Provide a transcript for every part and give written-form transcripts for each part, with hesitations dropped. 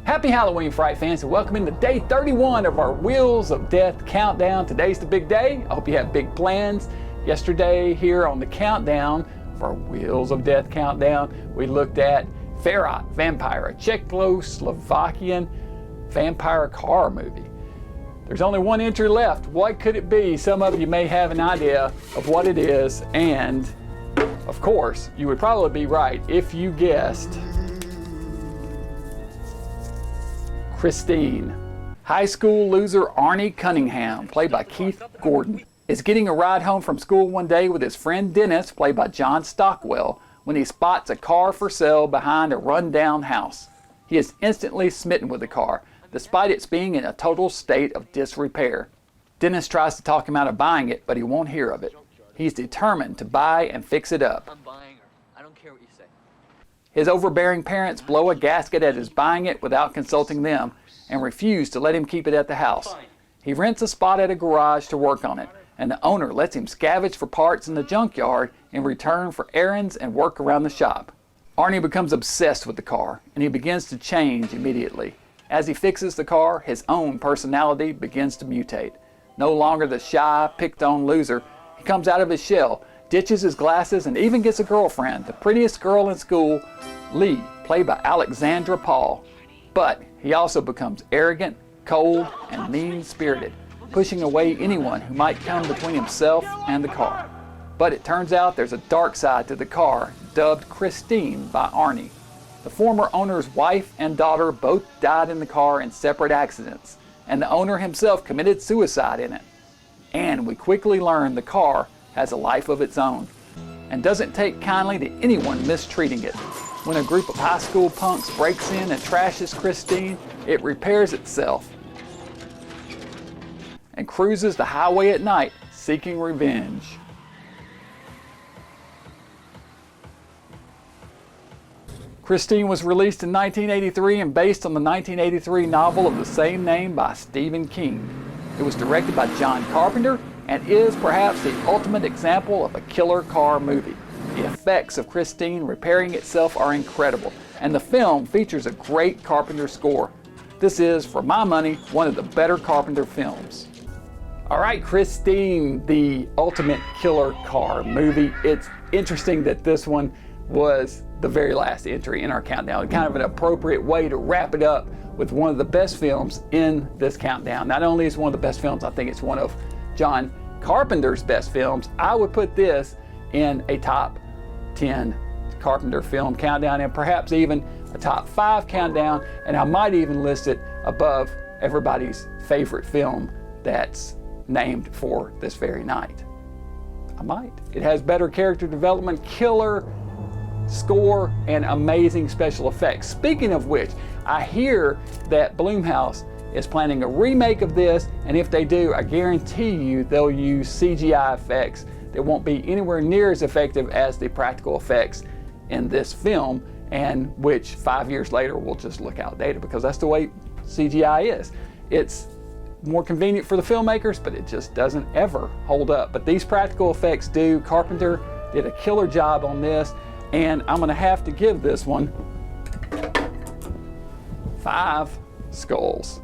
Happy Halloween, Fright fans, and welcome into day 31 of our Wheels of Death countdown. Today's the big day. I hope you have big plans. Yesterday here on the countdown for our Wheels of Death countdown, we looked at Ferat Vampire, a Czechoslovakian vampire horror movie. There's only one entry left. What could it be? Some of you may have an idea of what it is, and of course, you would probably be right if you guessed Christine. High school loser Arnie Cunningham, played by Keith Gordon, is getting a ride home from school one day with his friend Dennis, played by John Stockwell, when he spots a car for sale behind a rundown house. He is instantly smitten with the car, despite its being in a total state of disrepair. Dennis tries to talk him out of buying it, but he won't hear of it. He's determined to buy and fix it up. I'm buying her. I don't care what you say. His overbearing parents blow a gasket at his buying it without consulting them and refuse to let him keep it at the house. He rents a spot at a garage to work on it, and the owner lets him scavenge for parts in the junkyard in return for errands and work around the shop. Arnie becomes obsessed with the car, and he begins to change immediately. As he fixes the car, his own personality begins to mutate. No longer the shy, picked-on loser, he comes out of his shell, ditches his glasses, and even gets a girlfriend, the prettiest girl in school, Lee, played by Alexandra Paul. But he also becomes arrogant, cold, and mean-spirited, pushing away anyone who might come between himself and the car. But it turns out there's a dark side to the car, dubbed Christine by Arnie. The former owner's wife and daughter both died in the car in separate accidents, and the owner himself committed suicide in it. And we quickly learn the car has a life of its own, and doesn't take kindly to anyone mistreating it. When a group of high school punks breaks in and trashes Christine, it repairs itself and cruises the highway at night, seeking revenge. Christine was released in 1983 and based on the 1983 novel of the same name by Stephen King. It was directed by John Carpenter and is perhaps the ultimate example of a killer car movie. The effects of Christine repairing itself are incredible, and the film features a great Carpenter score. This is, for my money, one of the better Carpenter films. All right, Christine, the ultimate killer car movie. It's interesting that this one was the very last entry in our countdown. Kind of an appropriate way to wrap it up with one of the best films in this countdown. Not only is it one of the best films, I think it's one of John Carpenter's best films. I would put this in a top 10 Carpenter film countdown, and perhaps even a top 5 countdown, and I might even list it above everybody's favorite film that's named for this very night. I might. It has better character development, killer score, and amazing special effects. Speaking of which, I hear that Blumhouse is planning a remake of this, and if they do, I guarantee you they'll use CGI effects that won't be anywhere near as effective as the practical effects in this film, and which 5 years later will just look outdated, because that's the way CGI is. It's more convenient for the filmmakers, but it just doesn't ever hold up. But these practical effects do. Carpenter did a killer job on this, and I'm gonna have to give this one 5 skulls.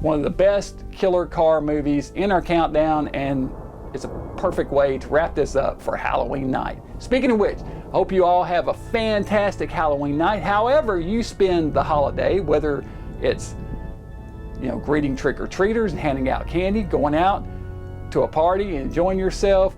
One of the best killer car movies in our countdown, and it's a perfect way to wrap this up for Halloween night. Speaking of which, I hope you all have a fantastic Halloween night. However you spend the holiday, whether it's greeting trick-or-treaters and handing out candy, going out to a party and enjoying yourself,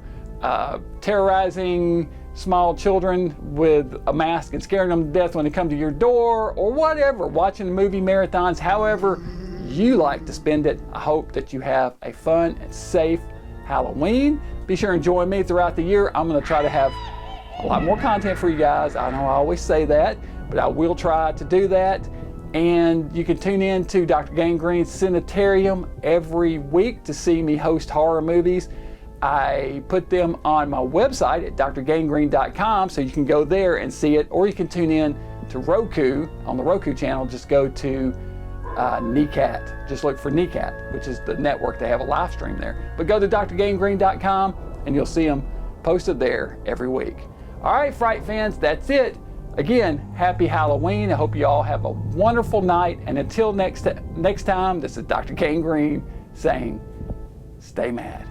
terrorizing small children with a mask and scaring them to death when they come to your door, or whatever, watching movie marathons, however you like to spend it. I hope that you have a fun and safe Halloween. Be sure and join me throughout the year. I'm going to try to have a lot more content for you guys. I know I always say that, but I will try to do that. And you can tune in to Dr. Gangrene's Sanitarium every week to see me host horror movies. I put them on my website at drgangrene.com, so you can go there and see it, or you can tune in to Roku on the Roku channel. Just go to NECAT. Just look for NECAT, which is the network. They have a live stream there. But go to drgangrene.com and you'll see them posted there every week. All right, Fright fans, that's it. Again, happy Halloween. I hope you all have a wonderful night. And until next time, this is Dr. Gangrene saying, stay mad.